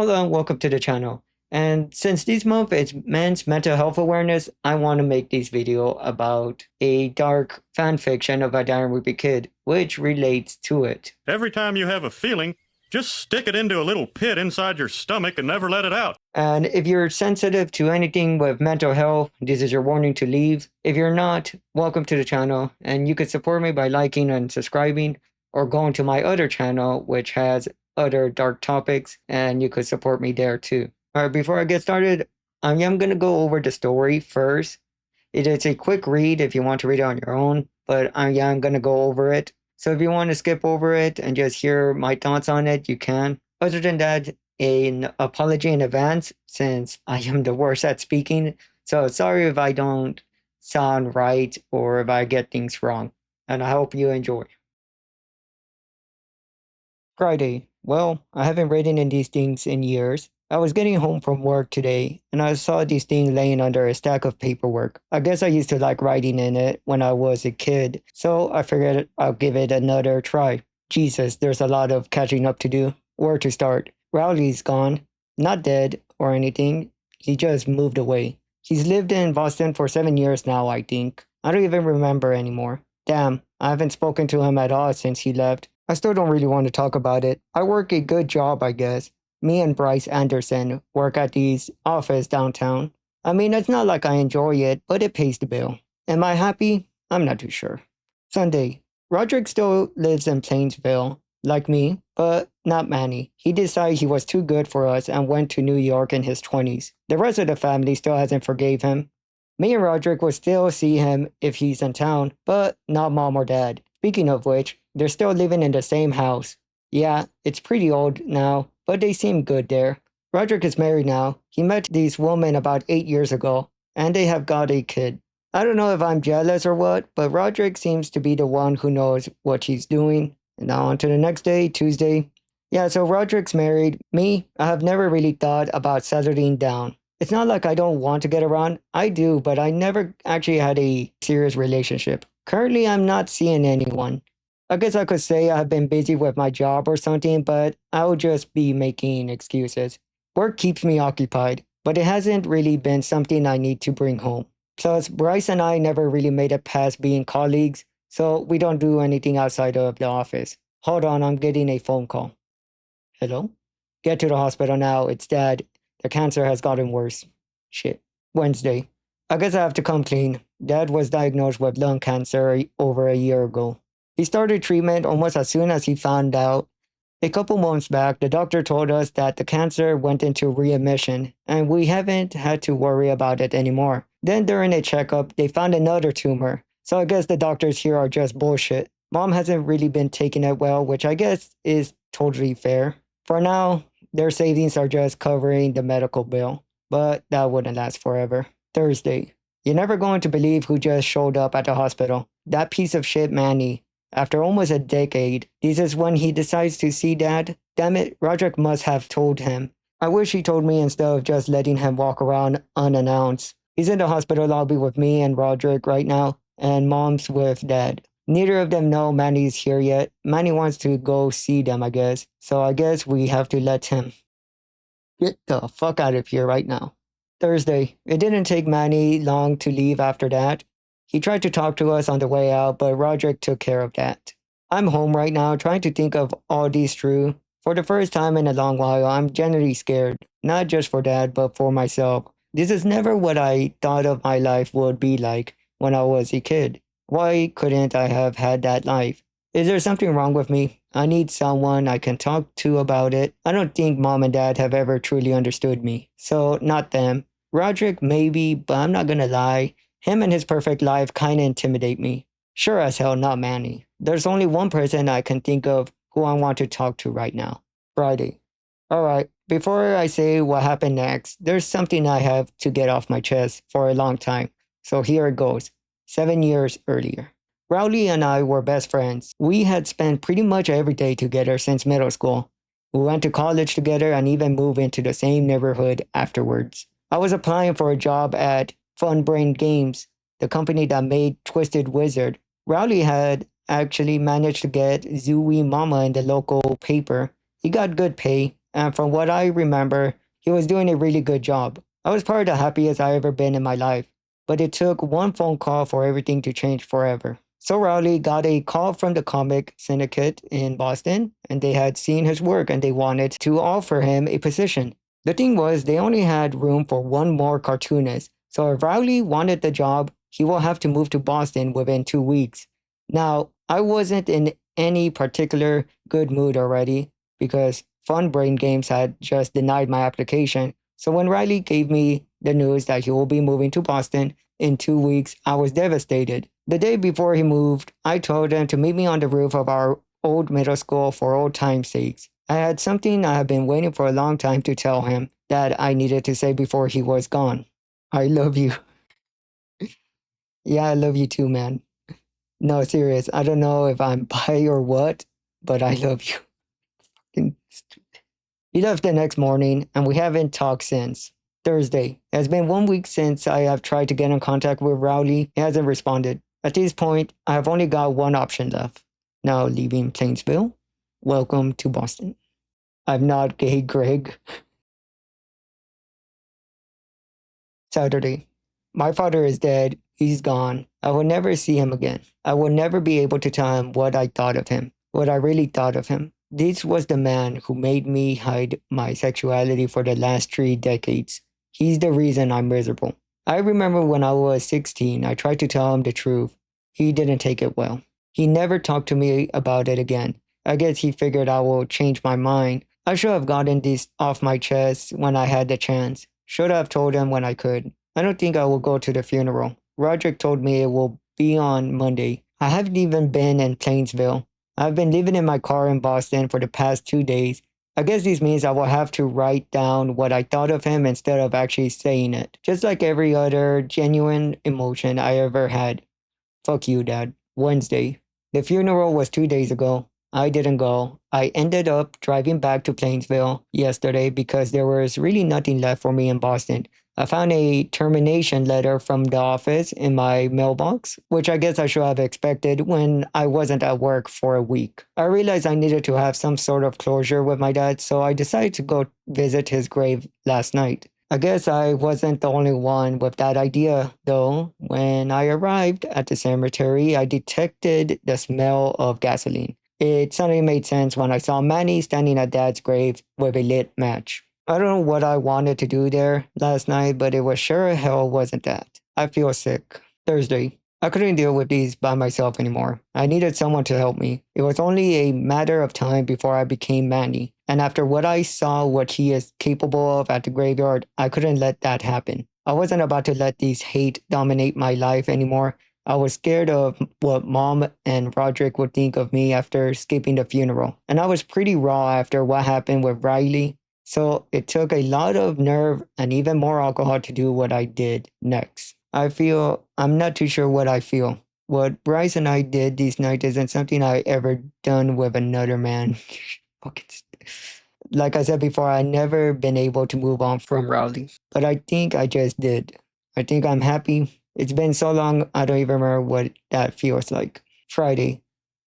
Hello and welcome to the channel. And since this month is Men's Mental Health Awareness, I want to make this video about a dark fan fiction of a dying Wimpy kid, which relates to it. Every time you have a feeling, just stick it into a little pit inside your stomach and never let it out. And if you're sensitive to anything with mental health, this is your warning to leave. If you're not, welcome to the channel, and you can support me by liking and subscribing, or going to my other channel, which has other dark topics, and you could support me there too. Alright, before I get started, I am going to go over the story first. It is a quick read if you want to read it on your own, but I am going to go over it. So if you want to skip over it and just hear my thoughts on it, you can. Other than that, an apology in advance since I am the worst at speaking. So sorry if I don't sound right or if I get things wrong. And I hope you enjoy. Friday. Well, I haven't written in these things in years. I was getting home from work today, and I saw this thing laying under a stack of paperwork. I guess I used to like writing in it when I was a kid, so I figured I'll give it another try. Jesus, there's a lot of catching up to do. Where to start? Rowley's gone. Not dead or anything. He just moved away. He's lived in Boston for 7 years now, I think. I don't even remember anymore. Damn, I haven't spoken to him at all since he left. I still don't really want to talk about it. I work a good job, I guess. Me and Bryce Anderson work at this office downtown. I mean, it's not like I enjoy it, but it pays the bill. Am I happy? I'm not too sure. Sunday. Roderick still lives in Plainsville, like me, but not Manny. He decided he was too good for us and went to New York in his 20s. The rest of the family still hasn't forgave him. Me and Roderick will still see him if he's in town, but not mom or dad. Speaking of which, they're still living in the same house. Yeah, it's pretty old now, but they seem good there. Roderick is married now. He met this woman about 8 years ago, and they have got a kid. I don't know if I'm jealous or what, but Roderick seems to be the one who knows what she's doing. And now on to the next day, Tuesday. Yeah, so Roderick's married. Me, I have never really thought about settling down. It's not like I don't want to get around. I do, but I never actually had a serious relationship. Currently, I'm not seeing anyone. I guess I could say I've been busy with my job or something, but I would just be making excuses. Work keeps me occupied, but it hasn't really been something I need to bring home. Plus, Bryce and I never really made it past being colleagues, so we don't do anything outside of the office. Hold on, I'm getting a phone call. Hello? Get to the hospital now, it's Dad. The cancer has gotten worse. Shit. Wednesday. I guess I have to come clean. Dad was diagnosed with lung cancer over a year ago. He started treatment almost as soon as he found out. A couple months back, the doctor told us that the cancer went into remission, and we haven't had to worry about it anymore. Then during a checkup, they found another tumor. So I guess the doctors here are just bullshit. Mom hasn't really been taking it well, which I guess is totally fair. For now, their savings are just covering the medical bill, but that wouldn't last forever. Thursday. You're never going to believe who just showed up at the hospital. That piece of shit Manny. After almost a decade, this is when he decides to see Dad. Damn it, Roderick must have told him. I wish he told me instead of just letting him walk around unannounced. He's in the hospital lobby with me and Roderick right now, and Mom's with Dad. Neither of them know Manny's here yet. Manny wants to go see them, I guess. So I guess we have to let him. Get the fuck out of here right now. Thursday. It didn't take Manny long to leave after that. He tried to talk to us on the way out, but Roderick took care of that. I'm home right now trying to think of all these through. For the first time in a long while, I'm genuinely scared. Not just for Dad, but for myself. This is never what I thought of my life would be like when I was a kid. Why couldn't I have had that life? Is there something wrong with me? I need someone I can talk to about it. I don't think Mom and Dad have ever truly understood me. So, not them. Roderick, maybe, but I'm not gonna lie. Him and his perfect life kinda intimidate me. Sure as hell not Manny. There's only one person I can think of who I want to talk to right now. Friday. Alright, before I say what happened next, there's something I have to get off my chest for a long time. So here it goes. 7 years earlier. Rowley and I were best friends. We had spent pretty much every day together since middle school. We went to college together and even moved into the same neighborhood afterwards. I was applying for a job at Fun Brain Games, the company that made Twisted Wizard. Rowley had actually managed to get Zooey Mama in the local paper. He got good pay, and from what I remember, he was doing a really good job. I was probably the happiest I ever been in my life, but it took one phone call for everything to change forever. So Rowley got a call from the comic syndicate in Boston, and they had seen his work and they wanted to offer him a position. The thing was, they only had room for one more cartoonist, so if Rowley wanted the job, he will have to move to Boston within 2 weeks. Now, I wasn't in any particular good mood already because Fun Brain Games had just denied my application. So when Riley gave me the news that he will be moving to Boston in 2 weeks, I was devastated. The day before he moved, I told him to meet me on the roof of our old middle school for old time's sakes. I had something I had been waiting for a long time to tell him that I needed to say before he was gone. I love you. Yeah, I love you too, man. No, serious. I don't know if I'm bi or what, but I love you. He left the next morning, and we haven't talked since. Thursday. It has been 1 week since I have tried to get in contact with Rowley. He hasn't responded. At this point, I have only got one option left. Now leaving Plainsville. Welcome to Boston. I'm not gay, Greg. Saturday. My father is dead. He's gone. I will never see him again. I will never be able to tell him what I thought of him, what I really thought of him. This was the man who made me hide my sexuality for the last 3 decades. He's the reason I'm miserable. I remember when I was 16, I tried to tell him the truth. He didn't take it well. He never talked to me about it again. I guess he figured I will change my mind. I should have gotten this off my chest when I had the chance. Should have told him when I could. I don't think I will go to the funeral. Roderick told me it will be on Monday. I haven't even been in Plainsville. I've been living in my car in Boston for the past 2 days. I guess this means I will have to write down what I thought of him instead of actually saying it. Just like every other genuine emotion I ever had. Fuck you, Dad. Wednesday. The funeral was 2 days ago. I didn't go. I ended up driving back to Plainsville yesterday because there was really nothing left for me in Boston. I found a termination letter from the office in my mailbox, which I guess I should have expected when I wasn't at work for a week. I realized I needed to have some sort of closure with my dad, so I decided to go visit his grave last night. I guess I wasn't the only one with that idea, though. When I arrived at the cemetery, I detected the smell of gasoline. It suddenly made sense when I saw Manny standing at Dad's grave with a lit match. I don't know what I wanted to do there last night, but it was sure as hell wasn't that. I feel sick. Thursday. I couldn't deal with these by myself anymore. I needed someone to help me. It was only a matter of time before I became Manny. And after what I saw what he is capable of at the graveyard, I couldn't let that happen. I wasn't about to let these hate dominate my life anymore. I was scared of what Mom and Roderick would think of me after skipping the funeral. And I was pretty raw after what happened with Riley. So it took a lot of nerve and even more alcohol to do what I did next. I'm not too sure what I feel. What Bryce and I did this night isn't something I ever done with another man. Fucking like I said before, I never been able to move on from Rowley. But I think I just did. I think I'm happy. It's been so long, I don't even remember what that feels like. Friday.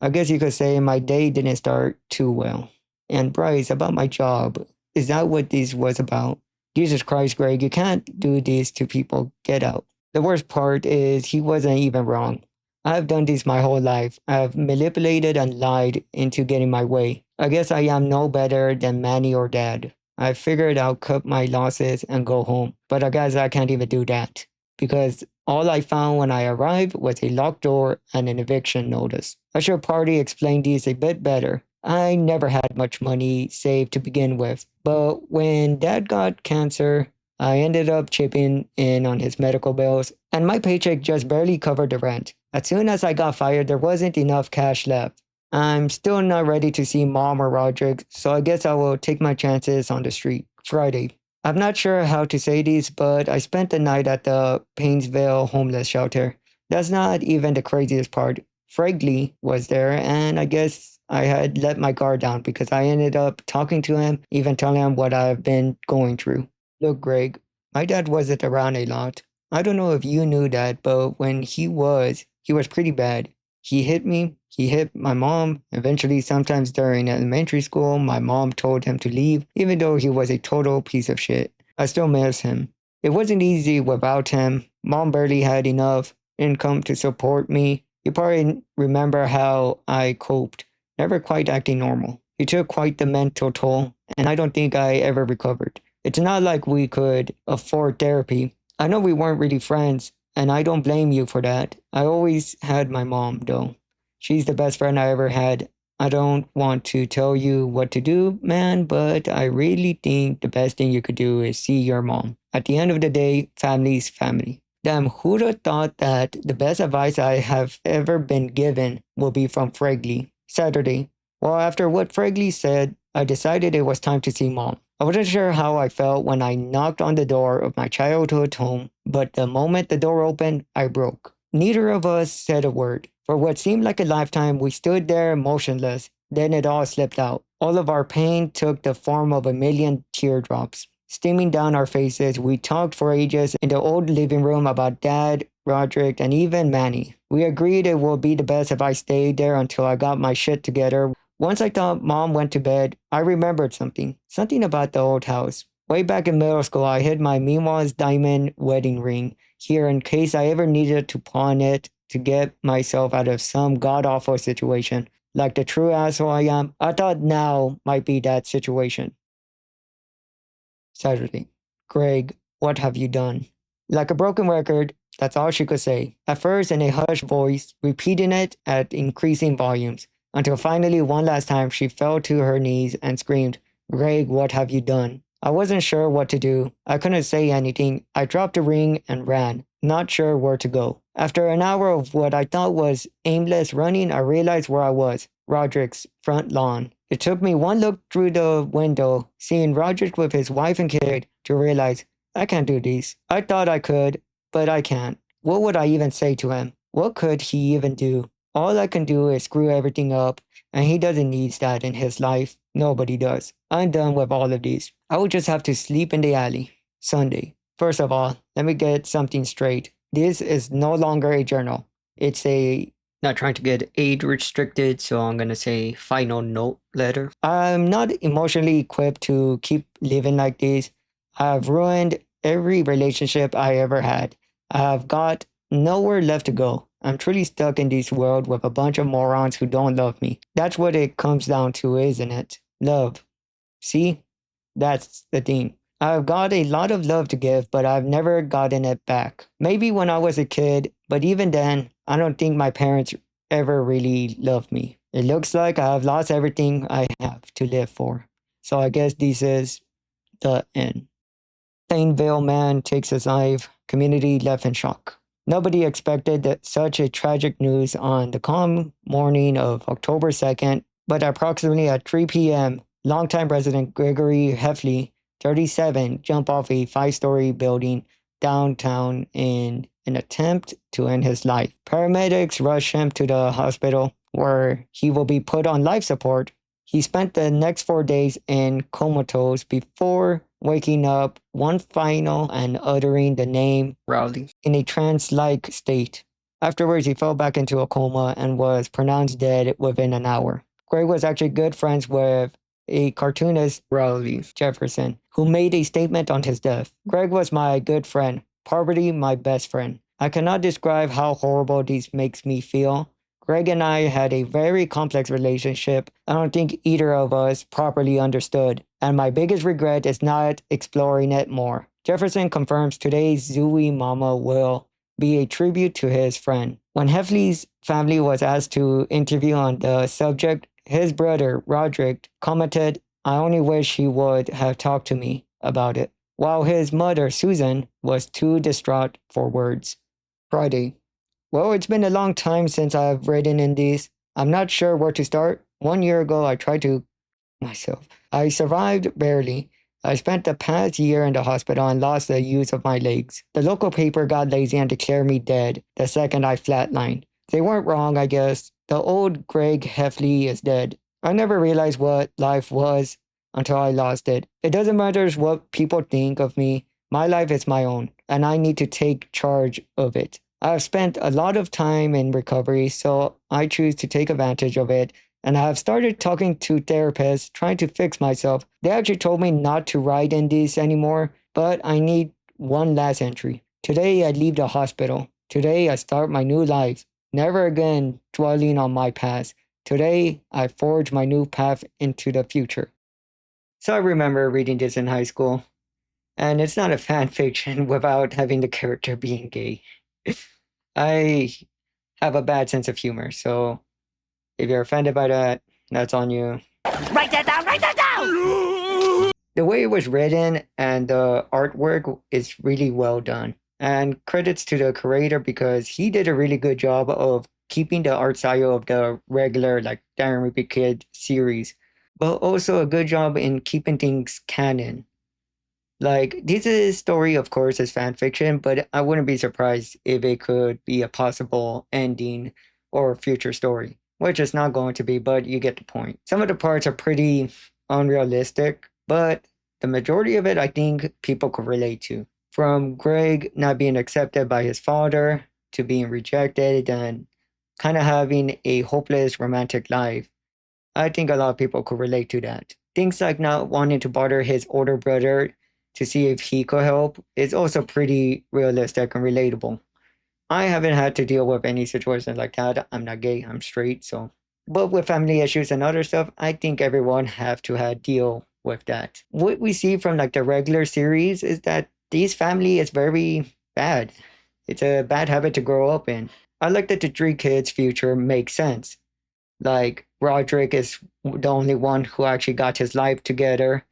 I guess you could say my day didn't start too well. And Bryce, about my job. Is that what this was about? Jesus Christ, Greg, you can't do this to people. Get out. The worst part is he wasn't even wrong. I have done this my whole life. I have manipulated and lied into getting my way. I guess I am no better than Manny or Dad. I figured I'll cut my losses and go home. But I guess I can't even do that. Because all I found when I arrived was a locked door and an eviction notice. I should probably explain these a bit better. I never had much money saved to begin with, but when Dad got cancer, I ended up chipping in on his medical bills, and my paycheck just barely covered the rent. As soon as I got fired, there wasn't enough cash left. I'm still not ready to see Mom or Roderick, so I guess I will take my chances on the street. Friday. I'm not sure how to say this, but I spent the night at the Painesville homeless shelter. That's not even the craziest part. Fregley was there, and I guess I had let my guard down because I ended up talking to him, even telling him what I've been going through. Look, Greg, my dad wasn't around a lot. I don't know if you knew that, but when he was pretty bad. He hit me. He hit my mom. Eventually, sometimes during elementary school, my mom told him to leave, even though he was a total piece of shit. I still miss him. It wasn't easy without him. Mom barely had enough income to support me. You probably remember how I coped, never quite acting normal. It took quite the mental toll, and I don't think I ever recovered. It's not like we could afford therapy. I know we weren't really friends, and I don't blame you for that. I always had my mom, though. She's the best friend I ever had. I don't want to tell you what to do, man, but I really think the best thing you could do is see your mom. At the end of the day, family's family. Damn, who'd have thought that the best advice I have ever been given will be from Fregley? Saturday. Well, after what Fregley said, I decided it was time to see mom. I wasn't sure how I felt when I knocked on the door of my childhood home, but the moment the door opened, I broke. Neither of us said a word. For what seemed like a lifetime, we stood there motionless. Then it all slipped out. All of our pain took the form of a million teardrops. Steaming down our faces, we talked for ages in the old living room about Dad, Roderick, and even Manny. We agreed it would be the best if I stayed there until I got my shit together. Once I thought Mom went to bed, I remembered something. Something about the old house. Way back in middle school, I hid my Mima's diamond wedding ring here in case I ever needed to pawn it to get myself out of some god-awful situation. Like the true asshole I am, I thought now might be that situation. Saturday. Greg, what have you done? Like a broken record, that's all she could say. At first, in a hushed voice, repeating it at increasing volumes, until finally, one last time, she fell to her knees and screamed, Greg, what have you done? I wasn't sure what to do. I couldn't say anything. I dropped the ring and ran, not sure where to go. After an hour of what I thought was aimless running, I realized where I was. Roderick's front lawn. It took me one look through the window, seeing Roderick with his wife and kid, to realize I can't do this. I thought I could, but I can't. What would I even say to him? What could he even do? All I can do is screw everything up, and he doesn't need that in his life. Nobody does. I'm done with all of these. I would just have to sleep in the alley. Sunday. First of all, let me get something straight. This is no longer a journal. It's a not trying to get age restricted, so I'm gonna say final note letter. I'm not emotionally equipped to keep living like this. I've ruined every relationship I ever had. I've got nowhere left to go. I'm truly stuck in this world with a bunch of morons who don't love me. That's what it comes down to, isn't it? Love. See? That's the thing. I've got a lot of love to give, but I've never gotten it back. Maybe when I was a kid, but even then, I don't think my parents ever really loved me. It looks like I have lost everything I have to live for. So I guess this is the end. Plainville man takes his life, community left in shock. Nobody expected that such a tragic news on the calm morning of October 2nd, but approximately at 3 p.m., longtime resident Gregory Heffley, 37, jumped off a 5-story building downtown in an attempt to end his life. Paramedics rushed him to the hospital where he will be put on life support. He spent the next 4 days in comatose before waking up one final and uttering the name Rowley in a trance-like state. Afterwards, he fell back into a coma and was pronounced dead within an hour. Greg was actually good friends with a cartoonist, Rowley Jefferson, who made a statement on his death. Greg was my good friend, poverty my best friend. I cannot describe how horrible this makes me feel. Greg and I had a very complex relationship. I don't think either of us properly understood, and my biggest regret is not exploring it more. Jefferson confirms today's Zooey Mama will be a tribute to his friend. When Heffley's family was asked to interview on the subject, his brother, Roderick, commented, I only wish he would have talked to me about it, while his mother, Susan, was too distraught for words. Friday. Well, it's been a long time since I've written in these. I'm not sure where to start. 1 year ago, I tried to myself. I survived barely. I spent the past year in the hospital and lost the use of my legs. The local paper got lazy and declared me dead the second I flatlined. They weren't wrong, I guess. The old Greg Heffley is dead. I never realized what life was until I lost it. It doesn't matter what people think of me. My life is my own, and I need to take charge of it. I've spent a lot of time in recovery, so I choose to take advantage of it. And I've started talking to therapists, trying to fix myself. They actually told me not to write in these anymore, but I need one last entry. Today I leave the hospital. Today I start my new life, never again dwelling on my past. Today I forge my new path into the future. So I remember reading this in high school, and it's not a fan fiction without having the character being gay. I have a bad sense of humor, so if you're offended by that, that's on you. Write that down, write that down! The way it was written and the artwork is really well done. And credits to the creator because he did a really good job of keeping the art style of the regular, like, Darren Repeat Kid series, but also a good job in keeping things canon. Like, this is story, of course, is fan fiction, but I wouldn't be surprised if it could be a possible ending or future story, which it's not going to be, but you get the point. Some of the parts are pretty unrealistic, but the majority of it, I think people could relate to. From Greg not being accepted by his father to being rejected and kind of having a hopeless romantic life. I think a lot of people could relate to that. Things like not wanting to bother his older brother to see if he could help is also pretty realistic and relatable. I haven't had to deal with any situation like that. I'm not gay, I'm straight, so. But with family issues and other stuff, I think everyone have to have deal with that. What we see from like the regular series is that this family is very bad. It's a bad habit to grow up in. I like that the three kids' future makes sense. Like, Roderick is the only one who actually got his life together.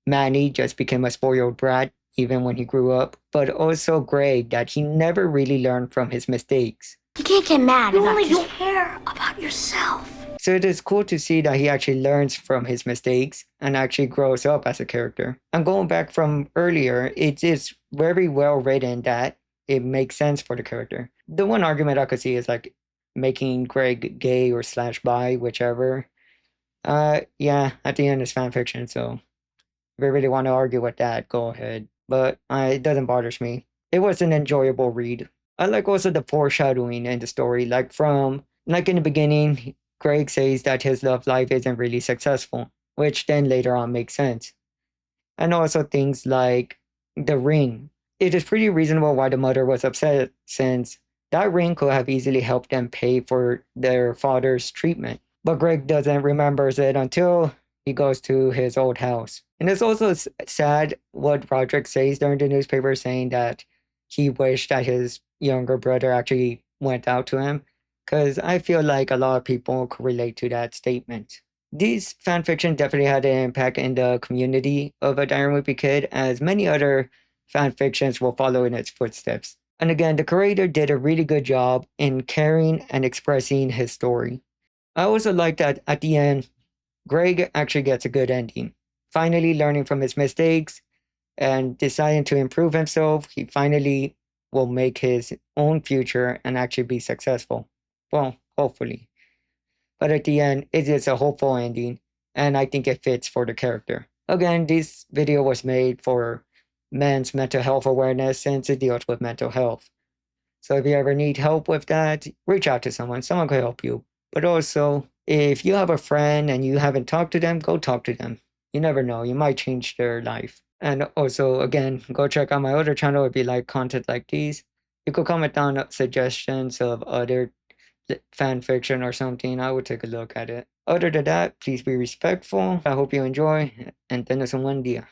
Manny just became a spoiled brat even when he grew up. But also Greg, that he never really learned from his mistakes. You can't get mad about only just care about yourself. So it is cool to see that he actually learns from his mistakes and actually grows up as a character. And going back from earlier, it is very well written that it makes sense for the character. The one argument I could see is like making Greg gay or slash bi, whichever. Yeah, at the end it's fan fiction, so if you really want to argue with that, go ahead. But it doesn't bother me. It was an enjoyable read. I like also the foreshadowing in the story. Like in the beginning, Greg says that his love life isn't really successful, which then later on makes sense. And also things like the ring. It is pretty reasonable why the mother was upset, since that ring could have easily helped them pay for their father's treatment. But Greg doesn't remember it until he goes to his old house. And it's also sad what Roderick says during the newspaper, saying that he wished that his younger brother actually went out to him, because I feel like a lot of people could relate to that statement. These fanfiction definitely had an impact in the community of A Diary Wimpy Kid, as many other fanfictions will follow in its footsteps. And again, the creator did a really good job in carrying and expressing his story. I also like that at the end, Greg actually gets a good ending. Finally learning from his mistakes and deciding to improve himself, he finally will make his own future and actually be successful. Well, hopefully. But at the end, it is a hopeful ending, and I think it fits for the character. Again, this video was made for men's mental health awareness since it deals with mental health. So if you ever need help with that, reach out to someone. Someone could help you. But also, if you have a friend and you haven't talked to them, go talk to them. You never know, you might change their life. And also, again, go check out my other channel if you like content like these. You could comment down suggestions of other fan fiction or something. I would take a look at it. Other than that, please be respectful. I hope you enjoy, and ten un buen día.